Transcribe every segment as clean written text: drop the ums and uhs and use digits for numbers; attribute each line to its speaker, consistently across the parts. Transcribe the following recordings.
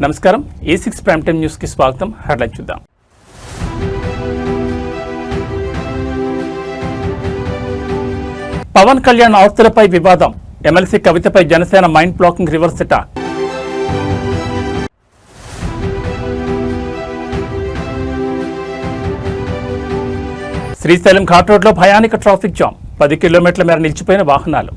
Speaker 1: నమస్కారం A6 prime time news కి స్వాగతం. హెడ్లైన్ చూద్దాం. పవన్ కళ్యాణ్ ఆస్తులపై వివాదం, ఎమ్మెల్సీ కవితపై Janasena mind blocking reverse attack. Srisailam ghat రోడ్లో భయానక ట్రాఫిక్ జామ్, 10 కిలోమీటర్ల మేర నిలిచిపోయిన వాహనాలు.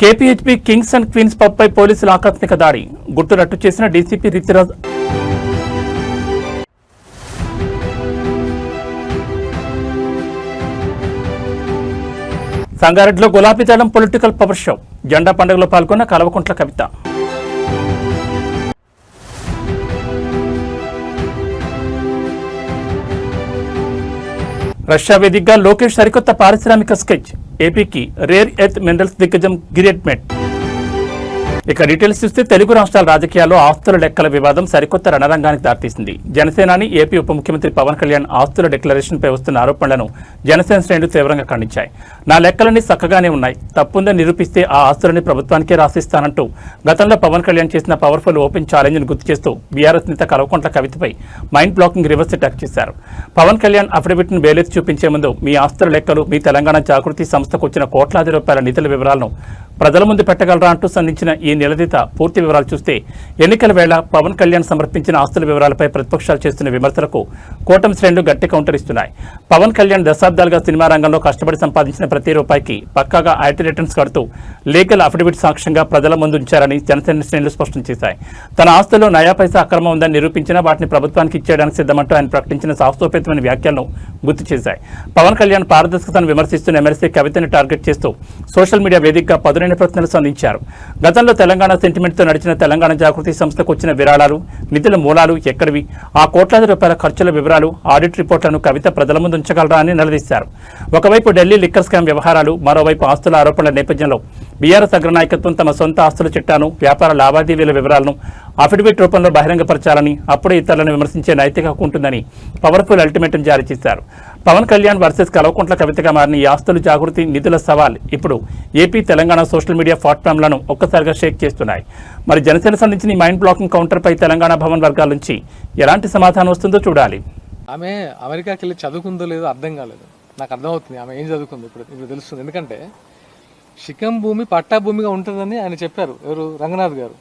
Speaker 1: KPHB kings and queens pub పై పోలీసుల ఆకస్మిక దాడి, గుర్తు రట్టు చేసిన డీసీపీ రితిరాజ్. సంగారెడ్డిలో గులాబీ దళం పొలిటికల్ పవర్ షో, జెండా పండుగలో పాల్గొన్న కల్వకుంట్ల కవిత. రష్యా వేదికగా లోకేష్ సరికొత్త పారిశ్రామిక స్కెచ్, ఏపీకి రేర్ ఎర్త్ మినరల్స్ దిగ్గజం గిరెట్మెట్. ఇక డీటెయిల్స్ చూస్తే తెలుగు రాష్ట్రాల రాజకీయాల్లో ఆస్తుల లెక్కల వివాదం సరికొత్త రణరంగానికి దారితీసింది. జనసేనాని ఏపీ ఉప ముఖ్యమంత్రి పవన్ కళ్యాణ్ ఆస్తుల డిక్లరేషన్పై వస్తున్న ఆరోపణలను జనసేన శ్రేణులు తీవ్రంగా ఖండించాయి. నా లెక్కలన్నీ చక్కగానే ఉన్నాయి, తప్పుందని నిరూపిస్తే ఆ ఆస్తులని ప్రభుత్వానికే రాసిస్తానంటూ గతంలో పవన్ కళ్యాణ్ చేసిన పవర్ఫుల్ ఓపెన్ ఛాలెంజ్ను గుర్తు చేస్తూ బీఆర్ఎస్ నేత కల్వకుంట్ల కవితపై మైండ్ బ్లాకింగ్ రివర్స్ అటాక్ చేశారు. పవన్ కళ్యాణ్ అఫిడవిట్ను వేలెత్తి చూపించే ముందు మీ ఆస్తుల లెక్కలు, మీ తెలంగాణ జాగృతి సంస్థకు వచ్చిన కోట్లాది రూపాయల నిధుల వివరాలను ప్రజల ముందు పెట్టగలరా అంటూ సంధించిన ఈ నిలదీత పూర్తి వివరాలు చూస్తే ఎన్నికల వేళ పవన్ కళ్యాణ్ సమర్పించిన ఆస్తుల వివరాలపై ప్రతిపక్షాలు చేస్తున్న విమర్శలకు కూటమి శ్రేణులు గట్టి కౌంటర్ ఇస్తున్నాయి. పవన్ కళ్యాణ్ దశాబ్దాలుగా సినిమా రంగంలో కష్టపడి సంపాదించిన ప్రతి రూపాయికి పక్కాగా ఐటీ రిటర్న్స్ కడుతూ లీగల్ అఫిడవిట్ సాక్ష్యంగా ప్రజల ముందు ఉంచారని జనసేన శ్రేణులు స్పష్టం చేశాయి. తన ఆస్తుల్లో నయా పైసా అక్రమం ఉందని నిరూపించినా వాటిని ప్రభుత్వానికి ఇచ్చేయడానికి సిద్ధమంటూ ఆయన ప్రకటించిన సాహసోపేతమైన వ్యాఖ్యలను గుర్తు చేశాయి. పవన్ కళ్యాణ్ పారదర్శకతను విమర్శిస్తున్న ఎమ్మెల్సీ కవితని టార్గెట్ చేస్తూ సోషల్ మీడియా వేదికగా పదునైన ప్రశ్నలు సంధించారు. గతంలో తెలంగాణ సెంటిమెంట్తో నడిచిన తెలంగాణ జాగృతి సంస్థకు వచ్చిన విరాళాలు, నిధుల మూలాలు ఎక్కడివి, ఆ కోట్లాది రూపాయల ఖర్చుల వివరాలు, ఆడిట్ రిపోర్టులను కవిత ప్రజల ముందు ఉంచగలరా అని నిలదీశారు. ఒకవైపు ఢిల్లీ లిక్కర్ స్కామ్ వ్యవహారాలు, మరోవైపు ఆస్తుల ఆరోపణల నేపథ్యంలో బీఆర్ఎస్ అగ్రనాయకత్వం తమ సొంత ఆస్తుల చిట్టాను, వ్యాపార లావాదేవీల వివరాలను అఫిడవిట్ రూపంలో బహిరంగపరచాలని, అప్పుడే ఇతరులను విమర్శించే నైతిక హక్కు ఉంటుందని పవర్ఫుల్ అల్టిమేటం జారీ చేశారు. పవన్ కళ్యాణ్ వర్సెస్ కల్వకుంట్ల కవితగా మారిన ఈ ఆస్తుల జాగృతి, నిధుల సవాల్ ఇప్పుడు ఏపీ, తెలంగాణ సోషల్ మీడియా ప్లాట్ఫామ్లను ఒక్కసారిగా షేక్ చేస్తున్నాయి. మరి జనసేన సంబంధించిన ఈ మైండ్ బ్లాకింగ్ కౌంటర్పై తెలంగాణ భవన్ వర్గాల నుంచి ఎలాంటి సమాధానం వస్తుందో చూడాలి.
Speaker 2: ఆమె అమెరికాకి వెళ్ళి చదువుకుందో లేదో అర్థం కాలేదు. నాకు అర్థమవుతుంది ఆమె ఏం చదువుకుంది ఇప్పుడు తెలుస్తుంది. ఎందుకంటే శిఖం భూమి పట్టా భూమిగా ఉంటుందని ఆయన చెప్పారు, ఎవరు, రంగనాథ్ గారు.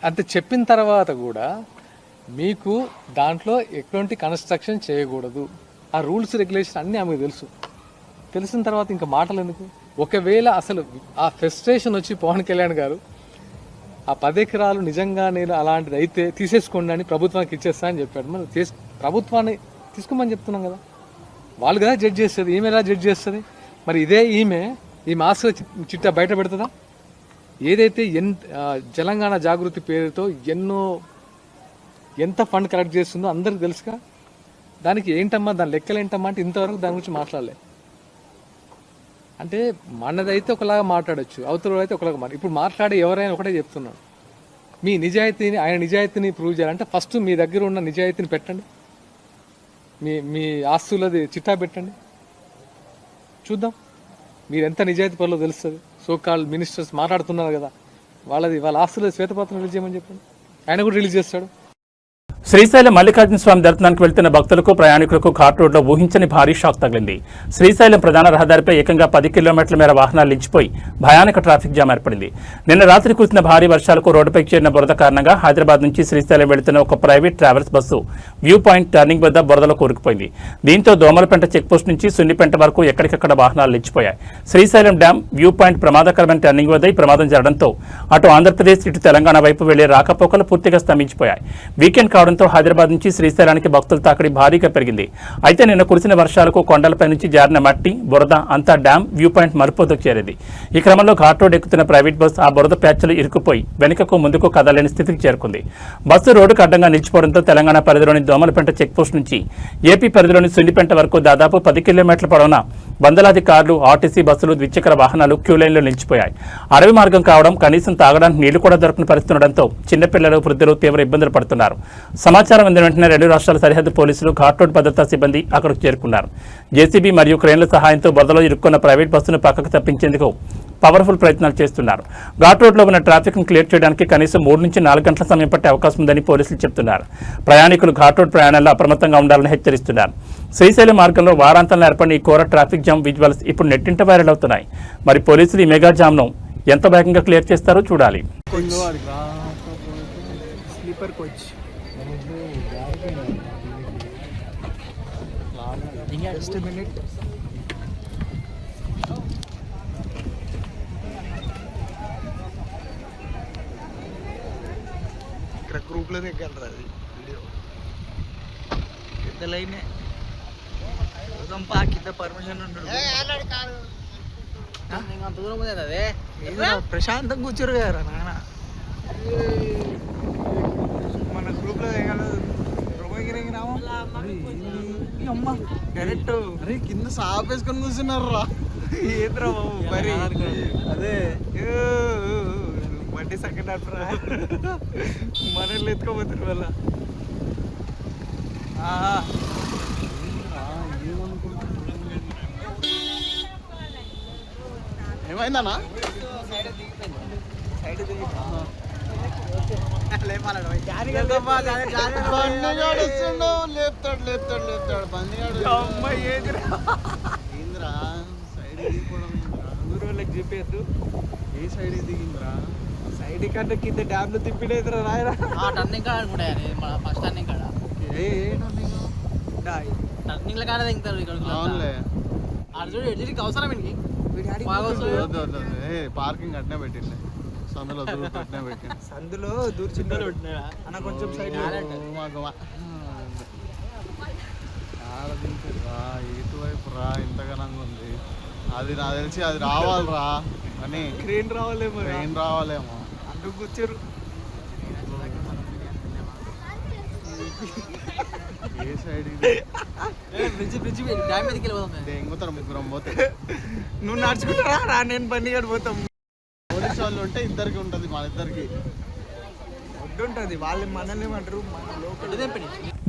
Speaker 2: అంత చెప్పిన తర్వాత కూడా మీకు దాంట్లో ఎటువంటి కన్స్ట్రక్షన్ చేయకూడదు, ఆ రూల్స్ రెగ్యులేషన్ అన్నీ ఆమెకు తెలిసిన తర్వాత ఇంకా మాటలు ఎందుకు? ఒకవేళ అసలు ఆ ఫ్రస్ట్రేషన్ వచ్చి పవన్ కళ్యాణ్ గారు ఆ 10 ఎకరాలు నిజంగా నేను అలాంటిది అయితే తీసేసుకోండి అని ప్రభుత్వానికి ఇచ్చేస్తా అని చెప్పాడు. మరి ప్రభుత్వాన్ని తీసుకోమని చెప్తున్నాం కదా, వాళ్ళు కదా జడ్జ్ చేస్తుంది, ఈమె ఎలా జడ్జ్ చేస్తుంది? మరి ఇదే ఈమె ఆస్తుల చిట్టా బయట పెడుతుందా? ఏదైతే తెలంగాణ జాగృతి పేరుతో ఎంత ఫండ్ కలెక్ట్ చేస్తుందో అందరికి తెలుసుగా. దానికి ఏంటమ్మా, దాని లెక్కలు ఏంటమ్మా అంటే ఇంతవరకు దాని గురించి మాట్లాడలే. అంటే మనదైతే ఒకలాగా మాట్లాడచ్చు, అవతల అయితే ఒకలాగా ఇప్పుడు మాట్లాడే ఎవరైనా ఒకటే చెప్తున్నాడు, మీ నిజాయితీని, ఆయన నిజాయితీని ప్రూవ్ చేయాలంటే ఫస్ట్ మీ దగ్గర ఉన్న నిజాయితీని పెట్టండి, మీ ఆస్తులది చిట్టా పెట్టండి, చూద్దాం మీరు ఎంత నిజాయితీ పనులు తెలుస్తుంది. సోకాల్ మినిస్టర్స్ మాట్లాడుతున్నారు కదా, వాళ్ళ ఆస్తుల శ్వేతపత్రం రిలీజ్ చేయమని చెప్పండి, ఆయన కూడా రిలీజ్ చేస్తాడు.
Speaker 1: శ్రీశైలం మల్లికార్జున స్వామి దర్శనానికి వెళ్తున్న భక్తులకు, ప్రయాణికులకు ఘాట్ రోడ్లో ఊహించని భారీ షాక్ తగిలింది. శ్రీశైలం ప్రధాన రహదారిపై ఏకంగా 10 కిలోమీటర్ల మేర వాహనాలు నిలిచిపోయి భయానక ట్రాఫిక్ జామ్ ఏర్పడింది. నిన్న రాత్రి కురిసిన భారీ వర్షాలకు రోడ్డుపైకి చేరిన బురద కారణంగా హైదరాబాద్ నుంచి శ్రీశైలం వెళుతున్న ఒక private travels bus view point turning వద్ద బురదలో కూరుకుపోయింది. దీంతో దోమలపెంట చెక్పోస్ట్ నుంచి సున్నిపెంట వరకు ఎక్కడికక్కడ వాహనాలు నిలిచిపోయాయి. శ్రీశైలం డ్యాం వ్యూ పాయింట్ ప్రమాదకరమైన టర్నింగ్ వద్ద ఈ ప్రమాదం జరగడంతో అటు ఆంధ్రప్రదేశ్, ఇటు తెలంగాణ వైపు వెళ్లే రాకపోకలు పూర్తిగా స్తంభించిపోయాయి. వీకెండ్ కావడంతో హైదరాబాద్ నుంచి శ్రీశైలానికి భక్తుల తాకిడి భారీగా పెరిగింది. అయితే నిన్న కురిసిన వర్షాలకు కొండలపై నుంచి జారిన మట్టి, బురద అంతా డ్యాం వ్యూ పాయింట్ మరుపోతకు చేరింది. ఈ క్రమంలో ఘాట్ రోడ్ ఎక్కుతున్న ప్రైవేట్ బస్సు ఆ బురద ప్యాచ్లు ఇరుక్కుపోయి వెనుకకు ముందుకు కదలేని స్థితికి చేరుకుంది. బస్సు రోడ్డుకు అడ్డంగా నిలిచిపోవడంతో తెలంగాణ పరిధిలోని దోమలపెంట చెక్పోస్ట్ నుంచి ఏపీ పరిధిలోని సున్నిపెంట వరకు దాదాపు 10 కిలోమీటర్ల పొడవున వందలాది కార్లు, ఆర్టీసీ బస్సులు, ద్విచక్ర వాహనాలు క్యూ లైన్లో నిలిచిపోయాయి. అడవి మార్గం కావడం, కనీసం తాగడానికి నీళ్లు కూడా దొరకని పరిస్థితి ఉండడంతో చిన్నపిల్లలు, వృద్ధులు తీవ్ర ఇబ్బందులు పడుతున్నారు. సమాచారం అందిన వెంటనే రెండు రాష్ట్రాల సరిహద్దు పోలీసులు ఘాట్ రోడ్ భద్రతా సిబ్బంది అక్కడికి చేరుకున్నారు. జేసీబీ మరియు క్రేన్ల సహాయంతో బురదలో ఇరుక్కున్న ప్రైవేట్ బస్సును పక్కకు తప్పించేందుకు పవర్ఫుల్ ప్రయత్నాలు చేస్తున్నారు. ఘాట్ రోడ్లో ఉన్న ట్రాఫిక్ను క్లియర్ చేయడానికి కనీసం 3 నుంచి 4 గంటల సమయం పట్టే అవకాశం ఉందని పోలీసులు చెబుతున్నారు. ప్రయాణికులు ఘాట్ రోడ్ ప్రయాణాల్లో అప్రమత్తంగా ఉండాలని హెచ్చరిస్తున్నారు. శ్రీశైలం మార్గంలో వారాంతంలో ఏర్పడిన ఈ ఘోర ట్రాఫిక్ జామ్ విజువల్స్ ఇప్పుడు నెట్టింట వైరల్ అవుతున్నాయి. మరి పోలీసులు ఈ మెగా జామ్ను ఎంత వేగంగా క్లియర్ చేస్తారో చూడాలి.
Speaker 3: గ్రూప్లో దిగలరా అది వీడియో పెద్ద లైనే కింద పర్మిషన్ ఉంటాడు అంత దూరం అదే ప్రశాంతంగా కూర్చోరు కదా నాన్న మన గ్రూప్లో దిగలదు అమ్మ డైరెక్ట్ అరే కింద సాప్ వేసుకొని కూర్చున్నారు రా ఏంద్రా బాబు మరి అదే బండి సెకండ్ హాఫ్ రా మనల్ని ఎత్తుకోబోతున్నారు వాళ్ళ ఏమైందన్నా సైడ్ లేపుతాడు లేపుతాడు లేపుతాడు బండిగాడు ఏంద్రా సైడ్ దిగిపోవడం ఊరోళ్ళకి చెప్పేద్దు ఏ సైడ్ దిగిందిరా సైడ్ కంటే కింద డ్యామ్ లో తిప్పిడేదిరా రాయరా
Speaker 4: టర్నింగ్ కాడ అనుకుంటా ఫస్ట్ టర్నింగ్ కాడ టర్నింగ్ కాడ దిగుతారు ఇక్కడ చూడు ఎడ్జికి అవసరం ఏంటి
Speaker 3: పార్కింగ్ అట్నే పెట్టిండే సందులో దూరం పెట్టినా పెట్టింది సందులో దూరం చిన్నలు పెట్టినా అన్న కొంచెం సైడ్ ఇటువైపు రా ఇంతగానంగా ఉంది అది నాకు తెలిసి అది రావాలిరా అని క్రెయిన్ రావాలేమో అందుకు కూర్చోరు ఏ సైడ్ ఎంగుతారు ముగ్గురం పోతే నువ్వు నడుచుకుంటారా రా నేను బండి గడి పోతాం పోలీసు వాళ్ళు ఉంటే ఇద్దరికి ఉంటుంది మన ఇద్దరికి ఉంటుంది వాళ్ళు మనల్ని ఏమంటారు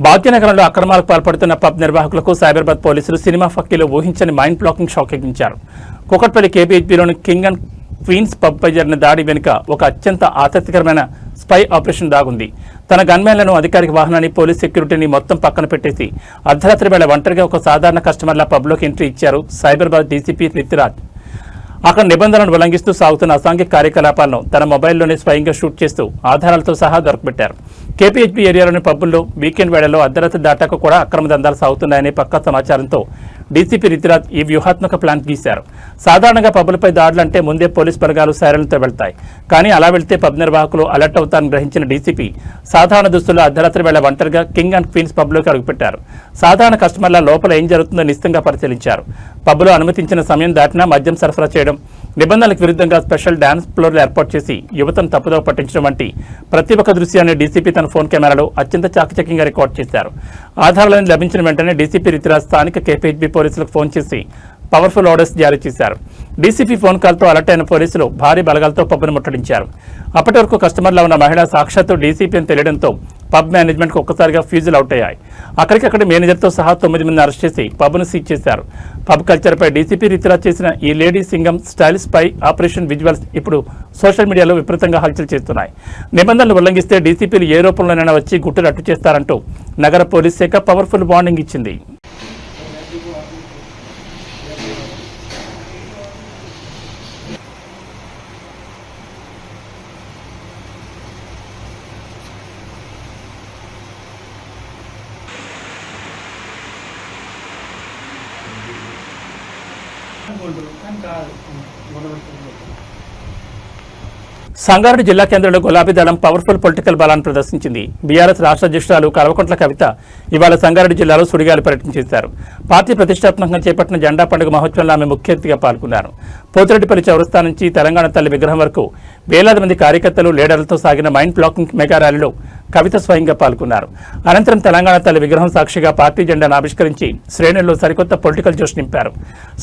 Speaker 1: భాగ్యనగరంలో అక్రమాలకు పాల్పడుతున్న పబ్ నిర్వాహకులకు సైబరాబాద్ పోలీసులు సినిమా ఫక్కీలో ఊహించని మైండ్ బ్లాకింగ్ షాక్ ఎగించారు. కూకట్పల్లి కేపీహెచ్బీలోని కింగ్ అండ్ క్వీన్స్ పబ్పై జరిగిన దాడి వెనుక ఒక అత్యంత ఆసక్తికరమైన స్పై ఆపరేషన్ దాగుంది. తన గన్మ్యాన్లను అధికారిక వాహనాన్ని పోలీస్ సెక్యూరిటీని మొత్తం పక్కన పెట్టేసి అర్ధరాత్రి వేళ ఒంటరిగా ఒక సాధారణ కస్టమర్ల పబ్లోకి ఎంట్రీ ఇచ్చారు సైబరాబాద్ డీసీపీ రితిరాజ్. అక్కడ నిబంధనలను ఉల్లంఘిస్తూ సాగుతున్న అసాంఘిక కార్యకలాపాలను తన మొబైల్లోనే స్వయంగా షూట్ చేస్తూ ఆధారాలతో సహా దొరకబెట్టారు. కేపీహెచ్బీ ఏరియాలోని పబ్బుల్లో వీకెండ్ వేళల్లో అర్ధరాత్రి దాటాక కూడా అక్రమ దందాలు సాగుతున్నాయనే పక్కా సమాచారంతో డీసీపీ రితిరాజ్ ఈ వ్యూహాత్మక ప్లాన్ గీశారు. సాధారణంగా పబ్బులపై దాడులంటే ముందే పోలీస్ బలగాలు సైరన్లతో వెళ్తాయి. కానీ అలా వెళ్తే పబ్ నిర్వాహకులు అలర్ట్ అవుతారని గ్రహించిన డీసీపీ సాధారణ దుస్తుల్లో అర్ధరాత్రి వేళ ఒంటరిగా కింగ్ అండ్ క్వీన్స్ పబ్లోకి అడుగుపెట్టారు. సాధారణ కస్టమర్ల లోపల ఏం జరుగుతుందో నిశ్చితంగా పరిశీలించారు. పబ్లో అనుమతించిన సమయం దాటినా మద్యం సరఫరా చేయడం, నిబంధనలకు విరుద్ధంగా స్పెషల్ డాన్స్ ఫ్లోర్లు ఏర్పాటు చేసి యువతను తప్పుదోవ పట్టించడం వంటి ప్రతి ఒక్క దృశ్యాన్ని డీసీపీ తన ఫోన్ కెమెరాలో అత్యంత చాకచక్యంగా రికార్డ్ చేశారు. ఆధారాలను లభించిన వెంటనే డీసీపీ రితిరాజ్ స్థానిక కేపీహెచ్బీ పోలీసులకు ఫోన్ చేసి పవర్ఫుల్ ఆర్డర్స్ జారీ చేశారు. డీసీపీ ఫోన్ కాల్తో అలర్ట్ అయిన పోలీసులు భారీ బలగాలతో పబ్ను ముట్టడించారు. అప్పటి వరకు కస్టమర్లో ఉన్న మహిళ సాక్షాత్తు డీసీపీ అని తెలియడంతో పబ్ మేనేజ్మెంట్కు ఒక్కసారిగా ఫ్యూజులు అవుట్ అయ్యాయి. అక్కడికక్కడ మేనేజర్తో సహా 9 మందిని అరెస్ట్ చేసి పబ్ను సీజ్ చేశారు. పబ్ కల్చర్పై డీసీపీ రితిరాజ్ చేసిన ఈ lady Singham style spy operation visuals ఇప్పుడు సోషల్ మీడియాలో విపరీతంగా హల్చల్ చేస్తున్నాయి. నిబంధనలు ఉల్లంఘిస్తే డీసీపీలు ఏ రూపంలోనైనా వచ్చి గుట్టులు అట్టు చేస్తారంటూ నగర పోలీస్ శాఖ పవర్ఫుల్ వార్నింగ్ ఇచ్చింది. సంగారెడ్డి జిల్లా కేంద్రంలో గులాబీ దళం పవర్ఫుల్ పొలిటికల్ బలాన్ని ప్రదర్శించింది. బీఆర్ఎస్ రాష్ట్ర అధ్యక్షురాలు కల్వకుంట్ల కవిత ఇవాళ సంగారెడ్డి జిల్లాలో సుడిగాలి పర్యటన చేశారు. పార్టీ ప్రతిష్టాత్మకంగా చేపట్టిన జెండా పండుగ మహోత్సవంలో ఆమె ముఖ్య అతిథిగా పాల్గొన్నారు. పోతిరెడ్డిపల్లి చౌరస్తా నుంచి తెలంగాణ తల్లి విగ్రహం వరకు వేలాది మంది కార్యకర్తలు లీడర్లతో సాగిన మైండ్ బ్లాకింగ్ మెగా ర్యాలీలో కవిత స్వయంగా పాల్గొన్నారు. అనంతరం తెలంగాణ తల్లి విగ్రహం సాక్షిగా పార్టీ జెండాను ఆవిష్కరించి శ్రేణుల్లో సరికొత్త పొలిటికల్ జోష్ నింపారు.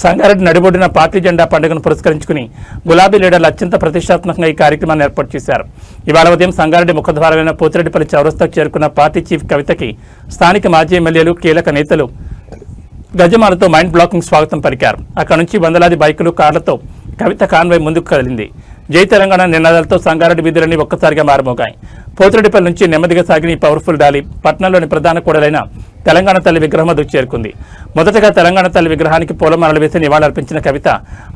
Speaker 1: సంగారెడ్డి నడిబొడ్డున పార్టీ జెండా పండుగను పురస్కరించుకుని గులాబీ లీడర్లు అత్యంత ప్రతిష్టాత్మకంగా ఈ కార్యక్రమాన్ని ఏర్పాటు చేశారు. ఇవాళ ఉదయం సంగారెడ్డి ముఖద్వారమైన పోతిరెడ్డిపల్లి చౌరస్తాకు చేరుకున్న పార్టీ చీఫ్ కవితకి స్థానిక మాజీ ఎమ్మెల్యేలు, కీలక నేతలు గజమాలతో మైండ్ బ్లాకింగ్ స్వాగతం పలికారు. అక్కడ నుంచి వందలాది బైకులు, కార్లతో కవిత కాన్వాయ్ ముందుకు కదిలింది. జై తెలంగాణ నినాదాలతో సంగారెడ్డి వీధులన్నీ ఒక్కసారిగా మారుమోగాయి. పోతిరెడ్డిపల్లి నుంచి నెమ్మదిగా సాగిన ఈ పవర్ఫుల్ ర్యాలీ పట్టణంలోని ప్రధాన కూడలైన తెలంగాణ తల్లి విగ్రహం వద్దకు చేరుకుంది. మొదటగా తెలంగాణ తల్లి విగ్రహానికి పూలమాలలు వేసి నివాళులర్పించిన కవిత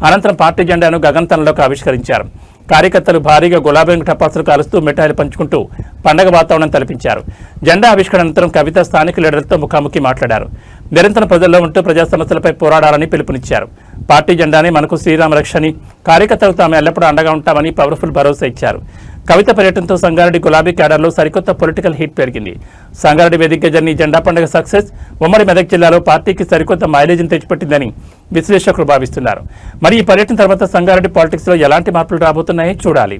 Speaker 1: అనంతరం పార్టీ జెండాను గగనతలంలోకి ఆవిష్కరించారు. కార్యకర్తలు భారీగా గులాబీ రంగు టపాసులు కాలుస్తూ మిఠాయిలు పంచుకుంటూ పండగ వాతావరణం తలపించారు. జెండా ఆవిష్కరణ అనంతరం కవిత స్థానిక లీడర్లతో ముఖాముఖి మాట్లాడారు. నిరంతరం ప్రజల్లో ఉంటూ ప్రజా సమస్యలపై పోరాడాలని పిలుపునిచ్చారు. పార్టీ జెండాని మనకు శ్రీరామ రక్షని, కార్యకర్తలకు తాము ఎల్లప్పుడూ అండగా ఉంటామని పవర్ఫుల్ భరోసా ఇచ్చారు. కవిత పర్యటనతో సంగారెడ్డి గులాబీ క్యాడర్లో సరికొత్త పొలిటికల్ హీట్ పెరిగింది. సంగారెడ్డి వేదికగా జరిగిన జెండా పండుగ సక్సెస్ ఉమ్మడి మెదక్ జిల్లాలో పార్టీకి సరికొత్త మైలేజీని తెచ్చిపెట్టిందని విశ్లేషకులు భావిస్తున్నారు. మరి ఈ పర్యటన తర్వాత సంగారెడ్డి పాలిటిక్స్ లో ఎలాంటి మార్పులు రాబోతున్నాయో చూడాలి.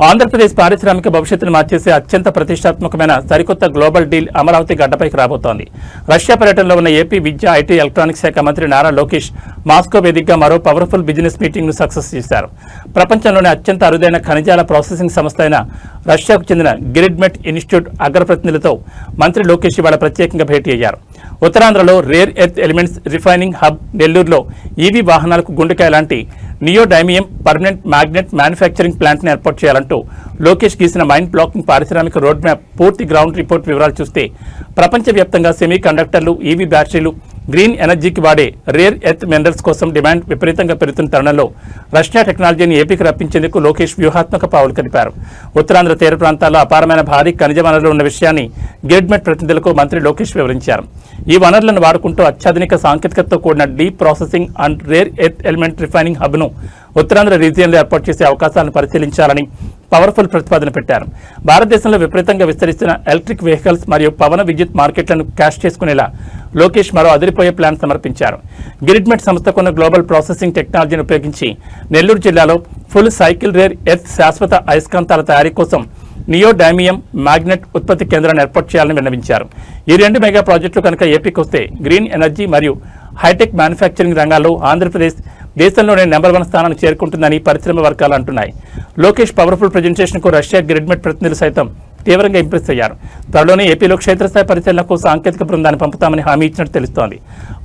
Speaker 1: ఆంధ్రప్రదేశ్ పారిశ్రామిక భవిష్యత్తును మార్చేసే అత్యంత ప్రతిష్టాత్మకమైన సరికొత్త గ్లోబల్ డీల్ అమరావతి గడ్డపైకి రాబోతోంది. రష్యా పర్యటనలో ఉన్న ఏపీ విద్య, ఐటీ, ఎలక్ట్రానిక్స్ శాఖ మంత్రి నారా లోకేష్ మాస్కో వేదికగా మరో పవర్ఫుల్ బిజినెస్ మీటింగ్ ను సక్సెస్ చేశారు. ప్రపంచంలోని అత్యంత అరుదైన ఖనిజాల ప్రాసెసింగ్ సంస్థ అయిన రష్యాకు చెందిన గిరిడ్మెట్ ఇన్స్టిట్యూట్ అగ్రప్రతినిధులతో మంత్రి లోకేష్ ఇవాళ ప్రత్యేకంగా భేటీ అయ్యారు. ఉత్తరాంధ్రలో rare earth elements refining hub, నెల్లూరులో ఈవీ వాహనాలకు గుండెకాయ లాంటి neodymium permanent magnet manufacturing plant ని ఏర్పాటు చేయాలంటూ లోకేష్ గీసిన మైండ్ బ్లాకింగ్ పారిశ్రామిక రోడ్ మ్యాప్ పూర్తి గ్రౌండ్ రిపోర్ట్ వివరాలు చూస్తే ప్రపంచవ్యాప్తంగా సెమీ కండక్టర్లు, ఈవీ బ్యాటరీలు, గ్రీన్ ఎనర్జీకి వాడే రేర్ ఎర్త్ మినరల్స్ కోసం డిమాండ్ విపరీతంగా పెరుగుతున్న తరుణంలో రష్యా టెక్నాలజీని ఏపీకి రప్పించేందుకు లోకేష్ వ్యూహాత్మక పావులు కదిపారు. ఉత్తరాంధ్ర తీర ప్రాంతాల్లో అపారమైన భారీ ఖనిజ వనరులు ఉన్న విషయాన్ని గిరిడ్మెట్ ప్రతినిధులకు మంత్రి లోకేష్ వివరించారు. ఈ వనరులను వాడుకుంటూ అత్యాధునిక సాంకేతికతతో కూడిన deep processing and rare earth element refining హబ్ను ఉత్తరాంధ్ర రీజియన్లో ఏర్పాటు చేసే అవకాశాలను పరిశీలించాలని పవర్ఫుల్ ప్రతిపాదన పెట్టారు. భారతదేశంలో విపరీతంగా విస్తరిస్తున్న ఎలక్ట్రిక్ వెహికల్స్ మరియు పవన విద్యుత్ మార్కెట్లను క్యాష్ చేసుకునేలా లోకేష్ మరో అదిరిపోయే ప్లాన్ సమర్పించారు. గిరిడ్మెట్ సంస్థకున్న గ్లోబల్ ప్రాసెసింగ్ టెక్నాలజీని ఉపయోగించి నెల్లూరు జిల్లాలో ఫుల్ సైకిల్ రేర్ ఎర్త్ శాశ్వత అయస్కాంతాల తయారీ కోసం నియోడైమియం మ్యాగ్నెట్ ఉత్పత్తి కేంద్రాన్ని ఏర్పాటు చేయాలని విన్నవించారు. ఈ 2 మెగా ప్రాజెక్టులు కనుక ఏపీకి వస్తే గ్రీన్ ఎనర్జీ మరియు హైటెక్ మ్యానుఫ్యాక్చరింగ్ రంగాల్లో ఆంధ్రప్రదేశ్ దేశంలోనే నెంబర్ 1 స్థానాన్ని చేరుకుంటుందని పరిశ్రమ వర్గాలు అంటున్నాయి. లోకేష్ పవర్ఫుల్ ప్రజెంటేషన్కు రష్యా గిరిడ్మెట్ ప్రతినిధులు సైతం తీవ్రంగా ఇంప్రెస్ అయ్యారు. త్వరలోనే ఏపీలో క్షేత్రస్థాయి పరిశీలనకు సాంకేతిక బృందాన్ని పంపుతామని హామీ ఇచ్చినట్టు తెలుస్తోంది.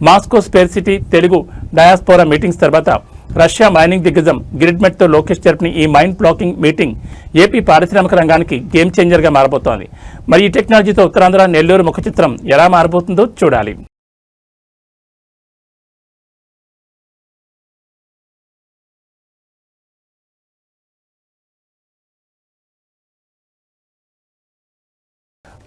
Speaker 1: Moscow spare city Telugu diaspora meetings తర్వాత రష్యా మైనింగ్ దిగ్గజం గిరిడ్మెట్తో లోకేష్ జరిపిన ఈ మైండ్ బ్లాకింగ్ మీటింగ్ ఏపీ పారిశ్రామిక రంగానికి గేమ్ చేంజర్గా మారబోతోంది. మరి ఈ టెక్నాలజీతో ఉత్తరాంధ్ర, నెల్లూరు ముఖ చిత్రం ఎలా మారబోతుందో చూడాలి.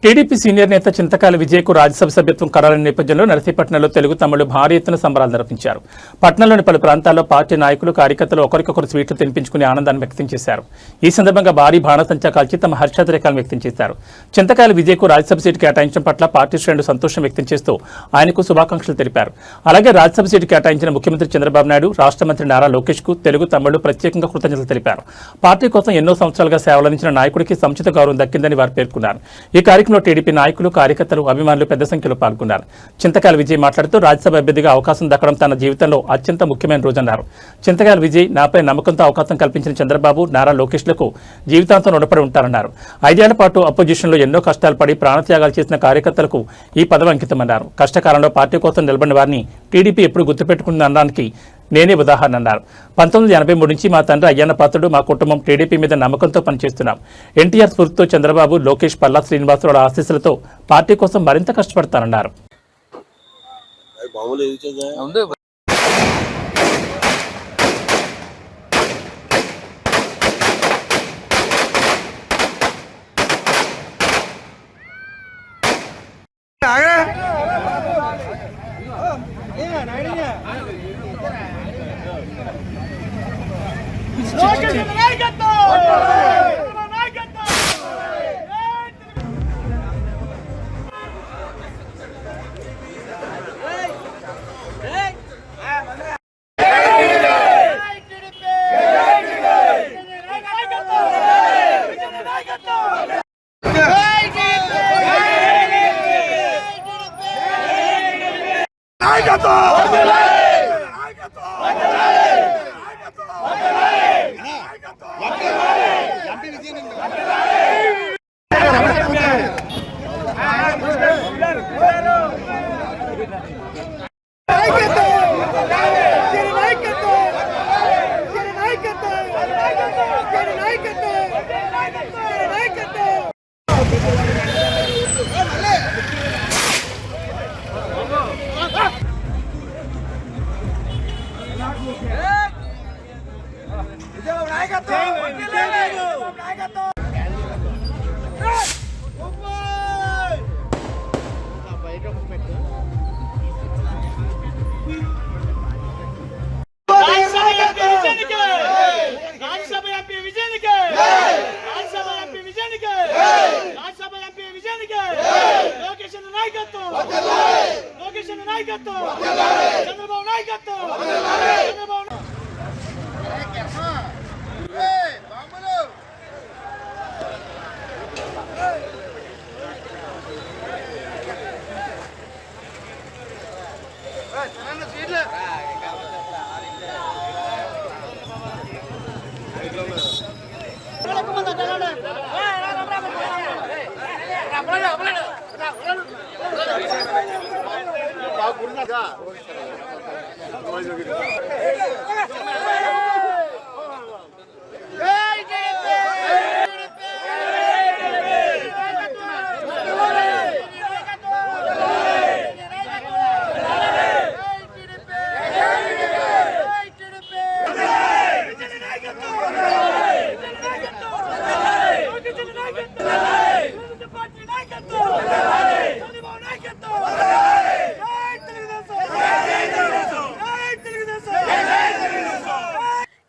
Speaker 1: టీడీపీ సీనియర్ నేత చింతకాయల విజయ్కు రాజ్యసభ సభ్యత్వం ఖరారైన నేపథ్యంలో నరసీపట్నంలో తెలుగు తమ్ముళ్లు భారీ ఎత్తున సంబరాలు నిర్వహించారు. పట్టణంలోని పలు ప్రాంతాల్లో పార్టీ నాయకులు, కార్యకర్తలు ఒకరికొకరు స్వీట్లు తినిపించుకుని ఆనందాన్ని వ్యక్తం చేశారు. ఈ సందర్భంగా భారీ బాణసంచా కాల్చి తమ హర్షాతిరేకాలను వ్యక్తం చేశారు. చింతకాయల విజయ్కు రాజ్యసభ సీటు కేటాయించడం పట్ల పార్టీ శ్రేణులు సంతోషం వ్యక్తం చేస్తూ ఆయనకు శుభాకాంక్షలు తెలిపారు. అలాగే రాజ్యసభ సీటు కేటాయించిన ముఖ్యమంత్రి చంద్రబాబు నాయుడు, రాష్ట్ర మంత్రి నారా లోకేష్ కు తెలుగు తమ్ముళ్లు ప్రత్యేకంగా కృతజ్ఞతలు తెలిపారు. పార్టీ కోసం ఎన్నో సంవత్సరాలుగా సేవలందించిన నాయకుడికి సముచిత గౌరవం దక్కిందని వారు పేర్కొన్నారు. ఈ కార్యక్రమంలో టీడీపీ నాయకులు, కార్యకర్తలు, అభిమానులు పెద్ద సంఖ్యలో పాల్గొన్నారు. చింతకాయల విజయ్ మాట్లాడుతూ రాజ్యసభ అభ్యర్థిగా అవకాశం దక్కడం తన జీవితంలో అత్యంత ముఖ్యమైన రోజన్నారు. చింతకాయల విజయ్ నాపై నమ్మకంతో అవకాశం కల్పించిన చంద్రబాబు, నారా లోకేష్లకు జీవితాంతం రుణపడి ఉంటారన్నారు. 5 ఏళ్ల పాటు అపోజిషన్లో ఎన్నో కష్టాలు పడి ప్రాణత్యాగాలు చేసిన కార్యకర్తలకు ఈ పదవి అంకితమన్నారు. కష్టకాలంలో పార్టీ కోసం నిలబడిన వారిని టీడీపీ ఎప్పుడు గుర్తుపెట్టుకుందనడానికి నేనే ఉదాహరణ అన్నారు. 1983 నుంచి మా తండ్రి అయ్యన్న పాత్రుడు, మా కుటుంబం టీడీపీ మీద నమ్మకంతో పనిచేస్తున్నాం. ఎన్టీఆర్ స్ఫూర్తితో చంద్రబాబు, లోకేష్, పల్లా శ్రీనివాసరావు ఆశీస్సులతో పార్టీ కోసం మరింత కష్టపడతానన్నారు.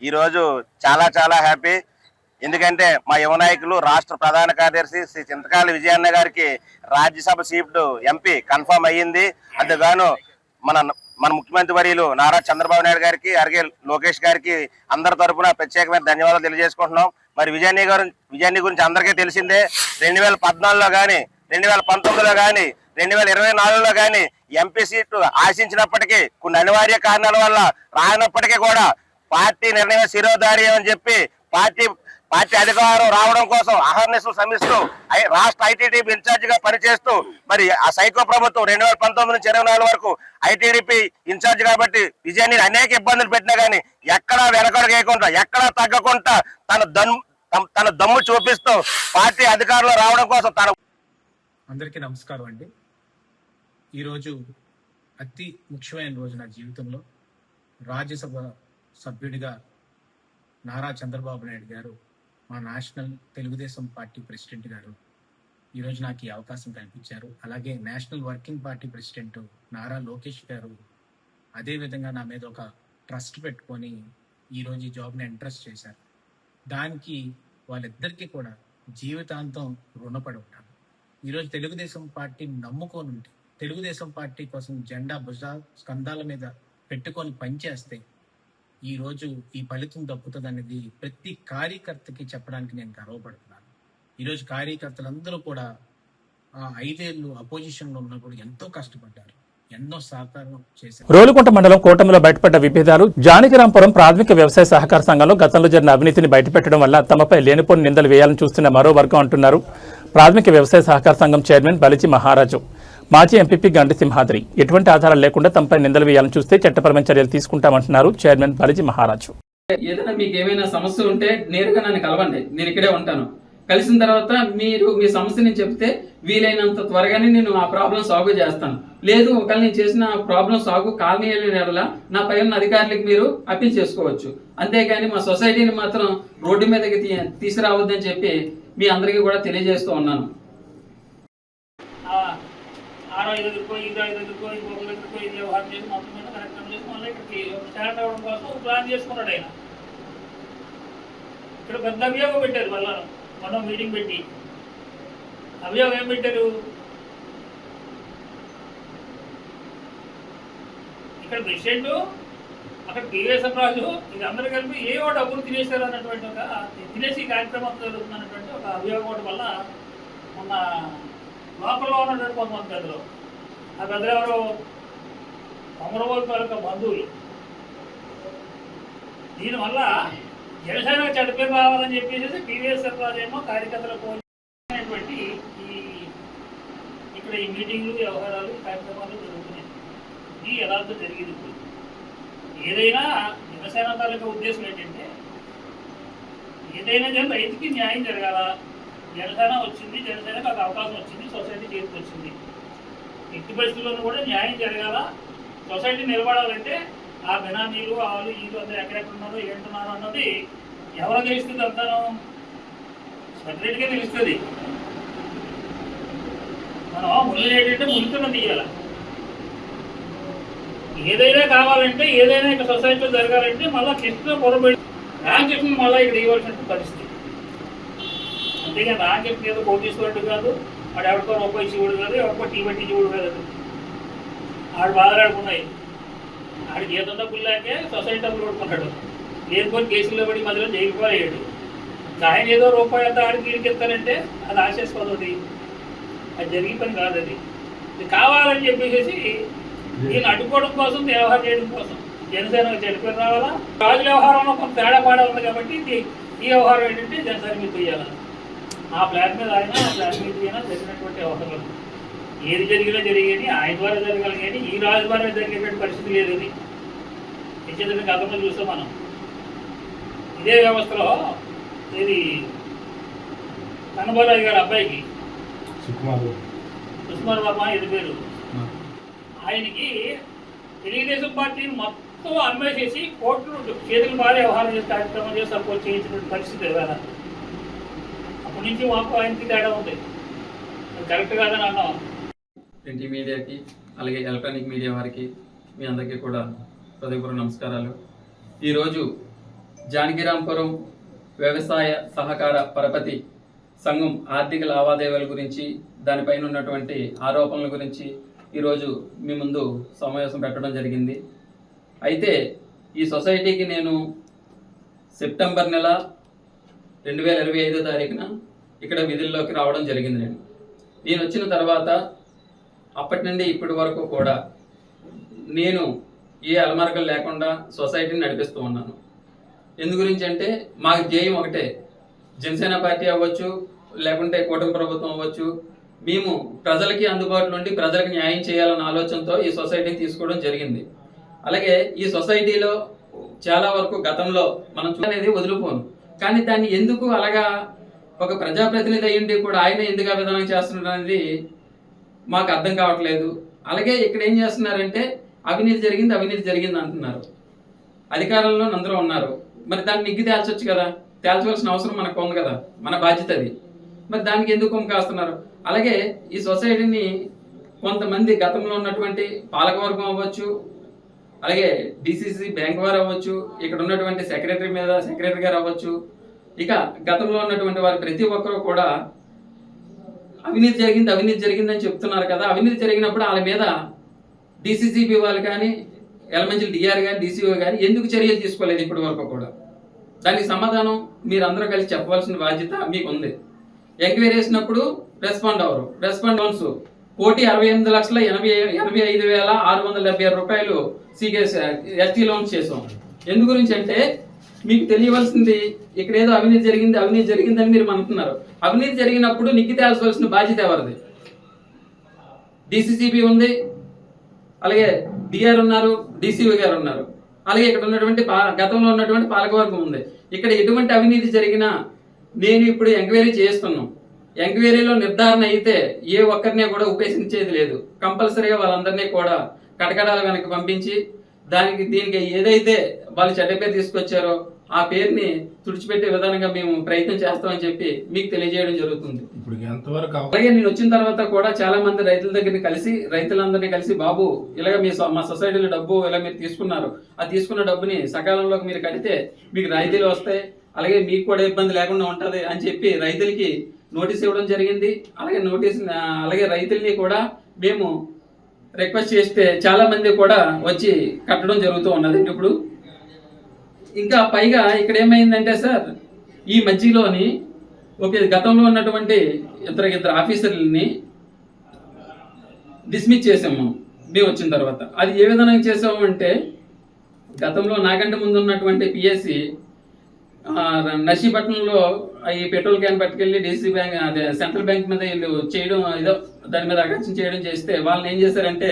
Speaker 5: ఈరోజు చాలా చాలా హ్యాపీ. ఎందుకంటే మా యువ నాయకులు రాష్ట్ర ప్రధాన కార్యదర్శి శ్రీ చింతకాయల విజయన్న గారికి రాజ్యసభ సీటు ఎంపీ కన్ఫర్మ్ అయ్యింది. అందుగాను మన ముఖ్యమంత్రి వర్యులు నారా చంద్రబాబు నాయుడు గారికి, అలాగే లోకేష్ గారికి అందరి తరఫున ప్రత్యేకమైన ధన్యవాదాలు తెలియజేసుకుంటున్నాం. మరి విజయాన్ని గురించి అందరికీ తెలిసిందే. 2014లో కానీ, 2019లో కానీ, 2024లో కానీ ఎంపీ సీటు ఆశించినప్పటికీ కొన్ని అనివార్య కారణాల వల్ల రానప్పటికీ కూడా పార్టీ నిర్ణయం శిరోధార్యం అని చెప్పి పార్టీ అధికారం రావడం కోసం అహర్నిశలు శ్రమిస్తూ రాష్ట్ర ఐటీడీపీ ఇన్ఛార్జ్ గా పనిచేస్తూ మరి ఆ సైకో ప్రభుత్వం 2019 నుంచి 2024 వరకు ఐటీడీపీ ఇన్ఛార్జ్ కాబట్టి విజయాన్ని అనేక ఇబ్బందులు పెట్టినా కానీ ఎక్కడా వెనకడగేయకుండా, ఎక్కడా తగ్గకుండా తన దమ్ము చూపిస్తూ పార్టీ అధికారంలో రావడం కోసం
Speaker 6: అందరికీ నమస్కారం అండి. ఈరోజు అతి ముఖ్యమైన రోజు నా జీవితంలో. రాజ్యసభ సభ్యుడిగా నారా చంద్రబాబు నాయుడు గారు, మా నేషనల్ తెలుగుదేశం పార్టీ ప్రెసిడెంట్ గారు ఈరోజు నాకు ఈ అవకాశం కల్పించారు. అలాగే national working party president Nara Lokesh గారు అదేవిధంగా నా మీద ఒక ట్రస్ట్ పెట్టుకొని ఈరోజు ఈ జాబ్ని ఇంట్రెస్ట్ చేశారు. దానికి వాళ్ళిద్దరికీ కూడా జీవితాంతం రుణపడి ఉంటాను. ఈరోజు తెలుగుదేశం పార్టీని నమ్ముకొని ఉంటే, తెలుగుదేశం పార్టీ కోసం జెండా స్కంధాల మీద పెట్టుకొని పనిచేస్తే ఈరోజు ఈ ఫలితం దక్కుతుంది అనేది ప్రతి కార్యకర్తకి చెప్పడానికి నేను గర్వపడుతున్నాను. ఈరోజు కార్యకర్తలందరూ కూడా 5 ఏళ్ళు అపోజిషన్లో ఉన్నప్పుడు ఎంతో కష్టపడ్డారు, ఎన్నో సహకారం చేశారు.
Speaker 1: రోలుకుంట మండలం కోటమిలో బయటపడ్డ విభేదాలు జానకిరాంపురం ప్రాథమిక వ్యవసాయ సహకార సంఘంలో గతంలో జరిగిన అవినీతిని బయటపెట్టడం వల్ల తమపై లేనిపోని నిందలు వేయాలని చూస్తున్న మరో వర్గం అంటున్నారు ప్రాథమిక వ్యవసాయ సహకార సంఘం చైర్మన్ బలిజి మహారాజు. మాజీ ఎంపీపీ గండి సింహాద్రి ఎటువంటి ఆధారాలు లేకుండా తమపై నిందలు వేయాలని చూస్తే చట్టపరమైన చర్యలు తీసుకుంటామంటున్నారు చైర్మన్ బలిజి మహారాజు.
Speaker 7: ఏదైనా మీకు ఏమైనా సమస్య ఉంటే నేరుగా నన్ను కలవండి, నేను ఇక్కడే ఉంటాను. కలిసిన తర్వాత మీరు మీ సమస్యని చెప్తే వీలైనంత త్వరగానే నేను ఆ ప్రాబ్లం సాల్వ్ చేస్తాను. లేదు ఒకవేళ నేను చేసిన ప్రాబ్లం సాల్వ్ కాలనీల నా పై ఉన్న అధికారులకు మీరు అప్పీల్ చేసుకోవచ్చు. అంతేగాని మా సొసైటీని మాత్రం రోడ్డు మీదకి తీసుకురావద్దని చెప్పి మీ అందరికీ కూడా తెలియజేస్తూ ఉన్నాను.
Speaker 8: ఆరో ఎదుర్కో, ఇదో ఎదుర్కో, ఇంకొకరు ఎదుర్కో, ఇది వ్యవహారం చేసి మొత్తం మీద కరెక్ట్ చేసి మళ్ళీ ఇక్కడికి స్టార్ట్ అవ్వడం కోసం ప్లాన్ చేసుకున్నాడు ఆయన. ఇక్కడ పెద్ద అభియోగం పెట్టారు మళ్ళా, మనం మీటింగ్ పెట్టి అభియోగం ఏం పెట్టారు, ఇక్కడ ప్రెసిడెంట్ అక్కడ పివిఎస్ఎం రాజు ఇది అందరూ కలిపి ఏవో డబ్బులు తినేశారు అన్నటువంటి ఒక తినేసి కార్యక్రమం జరుగుతున్నటువంటి ఒక అభియోగం వల్ల మొన్న లోపల్లో ఉన్నటువంటి కొంతమంది పెద్దలు, ఆ పెద్దలు ఎవరు అమరవోలు తాలూకా బంధువులు. దీనివల్ల జనసేన చెడ్డ పేరు రావాలని చెప్పేసి పివిఎస్ఎం రాజు ఏమో కార్యకర్తలకు అనేటువంటి ఇక్కడ ఈ మీటింగ్లు వ్యవహారాలు కార్యక్రమాలు జరుగుతున్నాయి. ఇది యథార్థం జరిగింది. ఇప్పుడు ఏదైనా జనసేన తాలూకా ఉద్దేశం ఏంటంటే ఏదైనా రైతుకి న్యాయం జరగాల. జనసేన వచ్చింది, జనసేనకు ఒక అవకాశం వచ్చింది, సొసైటీ చేతికి వచ్చింది. ఎట్టి పరిస్థితుల్లోనూ కూడా న్యాయం జరగాల. సొసైటీ నిలబడాలంటే ఆ బినామీలు వాళ్ళు వీళ్ళు అందరూ ఎక్కడెక్కడున్నారో ఏంటున్నారో అన్నది ఎవరో తెలుస్తుంది. అంతాను సపరేట్గా తెలుస్తుంది. మనం ముళ్ళు ఏంటంటే ముళ్ళుతున్న తీయాల. ఏదైనా కావాలంటే ఏదైనా ఇక్కడ సొసైటీలో జరగాలంటే మళ్ళీ కృష్ణ పొరబడి రామకృష్ణ మళ్ళీ ఇక్కడ ఇవ్వాల్సిన పరిస్థితి. అంతేగాని రామకృష్ణ ఏదో కోటీశ్వరుడు కాదు, వాడు ఎవరికో రూపాయి శివుడు కాదు, ఎవరికో టీ బట్టి శివుడు కాదు. ఆడు బాధలాడుకున్నాయి. ఆడు జీతం డబ్బులు లేకే సొసైటీ డబ్బులు కొడుకున్నాడు. లేనిపోయి కేసుల్లో పడి మధ్యలో జైలు పోయాడు. ఆయన ఏదో రూపాయి అంతా ఆడికి ఇరికెత్తారంటే అది ఆశిస్తుంది. అది జరిగే పని కాదు. అది కావాలని చెప్పేసి ఈయన అడ్డుకోవడం కోసం, వ్యవహారం చేయడం కోసం జనసేన చెడిపోయి రావాలా. రాజుల వ్యవహారంలో కొంత తేడా పాడా ఉంది కాబట్టి ఈ వ్యవహారం ఏంటంటే జనసేన మీద తీయాలి. ఆ ప్లాన్ మీద ఆయన ఆ ప్లాన్ మీద అయినా జరిగినటువంటి వ్యవహారాలు ఏది జరిగినా జరిగేది ఆయన ద్వారా జరగాలి. కానీ ఈ రాజు ద్వారా జరిగేటువంటి పరిస్థితి లేదు. అది నిశ్చితంగా గతంలో చూసాం మనం. ఇదే వ్యవస్థలో ఇది కన్నబారాజు గారి అబ్బాయికి సుకుమార్ బాబా ఇది పేరు, ఆయనకి తెలుగుదేశం పార్టీని మొత్తం అమ్మేసేసి కోర్టులు చేతులు మారే వ్యవహారం చేసి కార్యక్రమం చేసి సపోర్ట్ చేయించినటువంటి పరిస్థితి కదా. అప్పటి నుంచి మాకు ఆయనకి తేడా ఉంది. అది కరెక్ట్ కాదని అన్నాం.
Speaker 7: ప్రింట్ మీడియాకి అలాగే ఎలక్ట్రానిక్ మీడియా వారికి మీ అందరికీ కూడా హృదయపూర్వక నమస్కారాలు. ఈరోజు జానకిరాంపురం వ్యవసాయ సహకార పరపతి సంఘం ఆర్థిక లావాదేవీల గురించి, దానిపైన ఉన్నటువంటి ఆరోపణల గురించి ఈరోజు మీ ముందు సమావేశం పెట్టడం జరిగింది. అయితే ఈ సొసైటీకి నేను సెప్టెంబర్ నెల 2025 తారీఖున ఇక్కడ విధుల్లోకి రావడం జరిగింది. నేను వచ్చిన తర్వాత అప్పటి నుండి ఇప్పటి వరకు కూడా నేను ఏ అలమరకలు లేకుండా సొసైటీని నడిపిస్తూ ఉన్నాను. ఎందు గురించి అంటే మాకు ధ్యేయం ఒకటే, జనసేన పార్టీ అవ్వచ్చు, లేకుంటే కూటమి ప్రభుత్వం అవ్వచ్చు, మేము ప్రజలకి అందుబాటులో ఉండి ప్రజలకు న్యాయం చేయాలన్న ఆలోచనతో ఈ సొసైటీ తీసుకోవడం జరిగింది. అలాగే ఈ సొసైటీలో చాలా వరకు గతంలో మనం అనేది వదిలిపోను, కానీ దాన్ని ఎందుకు అలాగా ఒక ప్రజాప్రతినిధి అయ్యిండి కూడా ఆయన ఎందుకు ఆ విధానం చేస్తున్నారు అనేది మాకు అర్థం కావట్లేదు. అలాగే ఇక్కడ ఏం చేస్తున్నారంటే అవినీతి జరిగింది అంటున్నారు. అధికారంలో అందరూ ఉన్నారు, మరి దాన్ని నిగ్గు తేల్చొచ్చు కదా, తేల్చవలసిన అవసరం మనకు ఉంది కదా, మన బాధ్యత అది. మరి దానికి ఎందుకు కొమ్ము కాస్తున్నారు? అలాగే ఈ సొసైటీని కొంతమంది గతంలో ఉన్నటువంటి పాలకవర్గం అవ్వచ్చు, అలాగే డిసిసి బ్యాంక్ వారు అవ్వచ్చు, ఇక్కడ ఉన్నటువంటి సెక్రటరీ గారు అవ్వచ్చు, ఇక గతంలో ఉన్నటువంటి వారు ప్రతి ఒక్కరూ కూడా అవినీతి జరిగిందని చెప్తున్నారు కదా. అవినీతి జరిగినప్పుడు వాళ్ళ మీద డిసిసిబి వాళ్ళు కానీ, ఎలమంచిలి డిఆర్ కానీ, డిసిఓ కానీ ఎందుకు చర్యలు తీసుకోలేదు ఇప్పటి వరకు కూడా? దానికి సమాధానం మీరు అందరూ కలిసి చెప్పవలసిన బాధ్యత మీకు ఉంది. ఎంక్వైరీ చేసినప్పుడు రెస్పాండ్ అవ్వరు. రెస్పాండ్ అవర్స్ 1,68,85,676 రూపాయలు ఎస్టీ లోన్స్ చేసాం. ఎందు గురించి అంటే మీకు తెలియవలసింది, ఇక్కడ ఏదో అవినీతి జరిగిందని మీరు అంటున్నారు. అవినీతి జరిగినప్పుడు నిగ్గి తేల్చవలసిన బాధ్యత ఎవరిది? డిసిసిబి ఉంది, అలాగే డిఆర్ ఉన్నారు, డిసిఓ గారు ఉన్నారు, అలాగే ఇక్కడ ఉన్నటువంటి గతంలో ఉన్నటువంటి పాలకవర్గం ఉంది. ఇక్కడ ఎటువంటి అవినీతి జరిగినా నేను ఇప్పుడు ఎంక్వైరీ చేస్తున్నాను. ఎంక్వైరీలో నిర్ధారణ అయితే ఏ ఒక్కరిని కూడా ఉపేక్షించేది లేదు. కంపల్సరీగా వాళ్ళందరినీ కూడా కటకడాల వెనక్కి పంపించి దీనికి ఏదైతే వాళ్ళు చెడ్డ పేరు తీసుకొచ్చారో ఆ పేరుని తుడిచిపెట్టే విధానంగా మేము ప్రయత్నం చేస్తామని చెప్పి మీకు తెలియజేయడం జరుగుతుంది. అలాగే నేను వచ్చిన తర్వాత కూడా చాలా మంది రైతులందరినీ కలిసి బాబు ఇలాగ మా సొసైటీలో డబ్బు ఇలా మీరు తీసుకున్నారు, ఆ తీసుకున్న డబ్బుని సకాలంలోకి మీరు కడితే మీకు రాయితీలు వస్తాయి, అలాగే మీకు కూడా ఇబ్బంది లేకుండా ఉంటది అని చెప్పి రైతులకి నోటీస్ ఇవ్వడం జరిగింది. అలాగే రైతుల్ని కూడా మేము రిక్వెస్ట్ చేస్తే చాలా మంది కూడా వచ్చి కట్టడం జరుగుతూ ఉన్నది. ఇప్పుడు ఇంకా పైగా ఇక్కడ ఏమైందంటే సార్, ఈ మధ్యలోని గతంలో ఉన్నటువంటి ఇద్దరు ఆఫీసర్లని డిస్మిస్ చేసాము మేము వచ్చిన తర్వాత. అది ఏ విధంగా చేసాము అంటే, గతంలో నాకంటే ముందు ఉన్నటువంటి పిఎస్సి నర్సీపట్నంలో ఈ పెట్రోల్ క్యాన్ పట్టుకెళ్ళి డిసి బ్యాంక్ అదే సెంట్రల్ బ్యాంక్ మీద వీళ్ళు చేయడం, ఏదో దాని మీద అగత్యం చేయడం చేస్తే వాళ్ళని ఏం చేశారంటే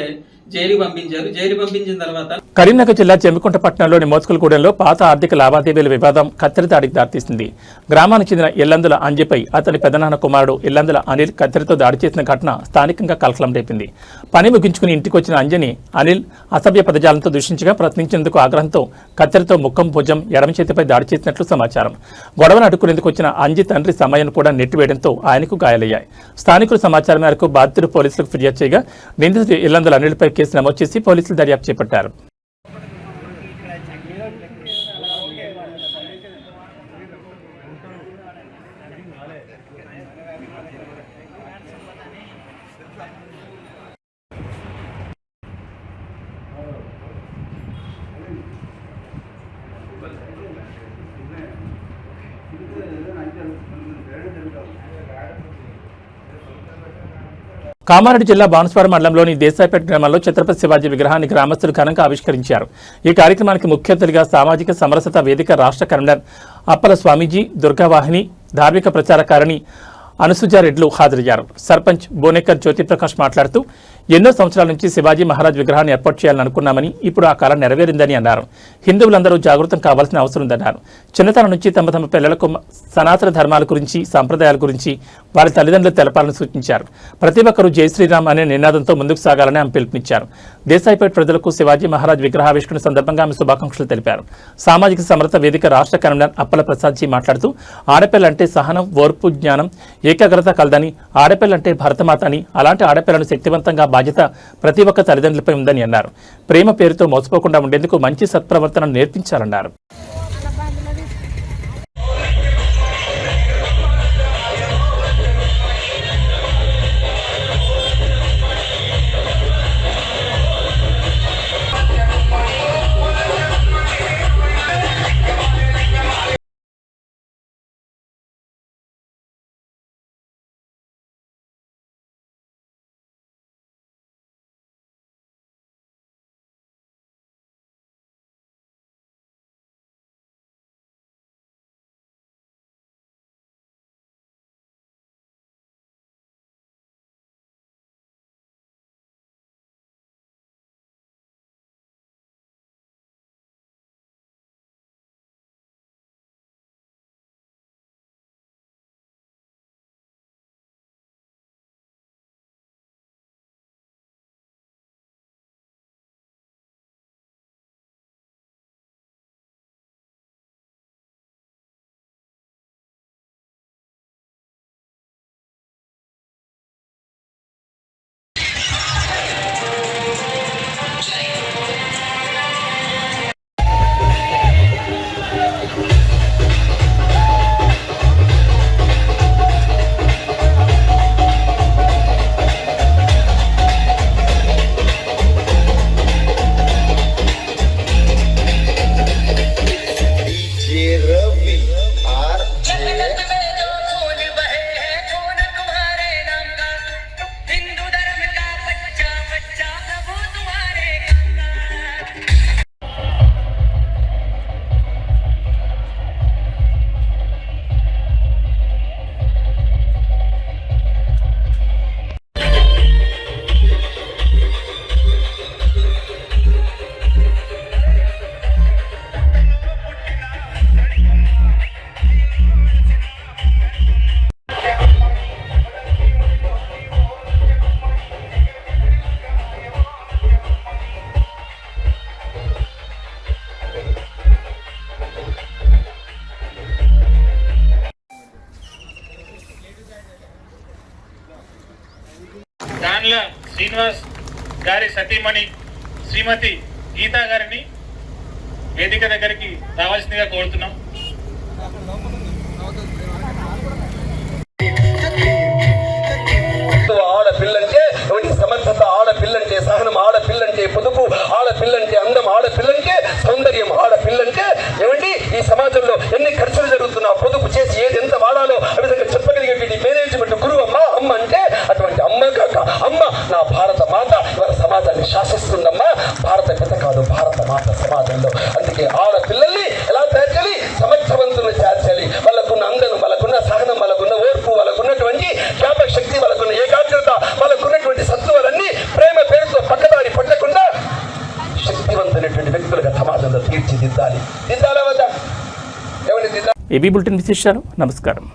Speaker 7: జైలుకి పంపించారు. జైలుకి పంపించిన తర్వాత
Speaker 1: కరీంనగర్ జిల్లా చెంబుకుంట పట్టణంలోని మోత్కులగూడెంలో పాత ఆర్థిక లావాదేవీల వివాదం కత్తెరదాడికి దారితీసింది. గ్రామానికి చెందిన ఇల్లందుల అంజిపై అతని పెదనాన్న కుమారుడు ఇల్లందుల అనిల్ కత్తెరతో దాడి చేసిన ఘటన స్థానికంగా కలకలం రేపింది. పని ముగించుకుని ఇంటికి వచ్చిన అంజని అనిల్ అసభ్య పదజాలంతో దూషించగా ప్రశ్నించేందుకు ఆగ్రహంతో కత్తెరతో ముఖం, భుజం, ఎడమ చేతిపై దాడి చేసినట్లు సమాచారం. గొడవను అడ్డుకునేందుకు వచ్చిన అంజి తండ్రి సమయం కూడా నెట్టివేయడంతో ఆయనకు గాయాలయ్యాయి. స్థానికుల సమాచారం మేరకు బాధితుడు పోలీసులకు ఫిర్యాదు చేయగా నిందితుడు ఇల్లందుల అనిల్పై కేసు నమోదు చేసి పోలీసులు దర్యాప్తు చేపట్టారు. కామారెడ్డి జిల్లా బాన్స్వాడ మండలంలోని దేశాయిపేట గ్రామంలో ఛత్రపతి శివాజీ విగ్రహాన్ని గ్రామస్తులు ఘనంగా ఆవిష్కరించారు. ఈ కార్యక్రమానికి ముఖ్య అతిథిగా సామాజిక సమరసత వేదిక రాష్ట్ర కన్వీనర్ అప్పల స్వామీజీ, దుర్గావాహిని ధార్మిక ప్రచారకారిణి అనుసుజారెడ్లు హాజరయ్యారు. సర్పంచ్ బోనేకర్ జ్యోతిప్రకాష్ మాట్లాడుతూ ఎన్నో సంవత్సరాల నుంచి శివాజీ మహారాజ్ విగ్రహాన్ని ఏర్పాటు చేయాలని అనుకున్నామని, ఇప్పుడు ఆ కాలం నెరవేరిందని అన్నారు. హిందువులందరూ జాగృతం కావాల్సిన అవసరం ఉందన్నారు. చిన్నతనం నుంచి తమ పిల్లలకు సనాతన ధర్మాల గురించి, సంప్రదాయాల గురించి వారి తల్లిదండ్రులు తెలపాలని సూచించారు. ప్రతి ఒక్కరూ జై శ్రీరామ్ అనే నినాదంతో ముందుకు సాగాలని ఆమె పిలుపునిచ్చారు. దేశాయిపేట ప్రజలకు శివాజీ మహారాజ్ విగ్రహావిష్కరణ సందర్భంగా ఆమె శుభాకాంక్షలు తెలిపారు. సామాజిక సమరత వేదిక రాష్ట్ర కన్వీనర్ అప్పల ప్రసాద్జీ మాట్లాడుతూ ఆడపిల్లంటే సహనం, ఓర్పు, జ్ఞానం, ఏకాగ్రత కలదని, ఆడపిల్లంటే భరతమాత అని, అలాంటి ఆడపిల్లను శక్తివంతంగా బాధ్యత ప్రతి ఒక్క తల్లిదండ్రులపై ఉందని అన్నారు. ప్రేమ పేరుతో మోసపోకుండా ఉండేందుకు మంచి సత్ప్రవర్తనను నేర్పించాలన్నారు.
Speaker 8: గండ్ల శ్రీనివాస్ గారి సతీమణి శ్రీమతి గీతా గారిని వేదిక దగ్గరికి రావాల్సిందిగా కోరుతున్నాం.
Speaker 9: ఆడపిల్లంటే సమర్థత, ఆడపిల్లంటే సహనం, ఆడపిల్లంటే పొదుపు, ఆడపిల్లంటే అందం, ఆడపిల్లంటే సౌందర్యం, ఆడపిల్లంటే ఏమండి ఈ సమాజంలో ఎన్ని ఖర్చులు జరుగుతున్నా పొదుపు చేసి ఏది ఎంత వాడాలో ఆ విధంగా చెప్పగలిగేటువంటి మేనేజ్మెంట్ గురువు అమ్మ అంటే అటువంటి అమ్మ కాక అమ్మ నా భారత మాత ఇవాళ సమాజాన్ని శాసిస్తుందమ్మా. భారత పిత కాదు, భారత మాత సమాజంలో. అందుకే ఆడపిల్లల్ని ఎలా తయారు చేయాలి? సమర్థవంతులను తయారు చేయాలి. వాళ్ళకున్న అందం, వాళ్ళకున్న సహనం, వాళ్ళకున్న ఓర్పు, వాళ్ళకున్నటువంటి జ్ఞాపక శక్తి, వాళ్ళకున్న ఏకాగ్రత, వాళ్ళకున్నటువంటి సత్తువలన్నీ ప్రేమ పేరుతో పక్కదారి పట్టకుండా శక్తివంతమైనటువంటి వ్యక్తులుగా సమాజంలో తీర్చిదిద్దాలి. దిద్దాలా వద్దా? ఏమండి దిద్దా?
Speaker 1: ఏబీ బులెటిన్ విశేషాలు. నమస్కారం.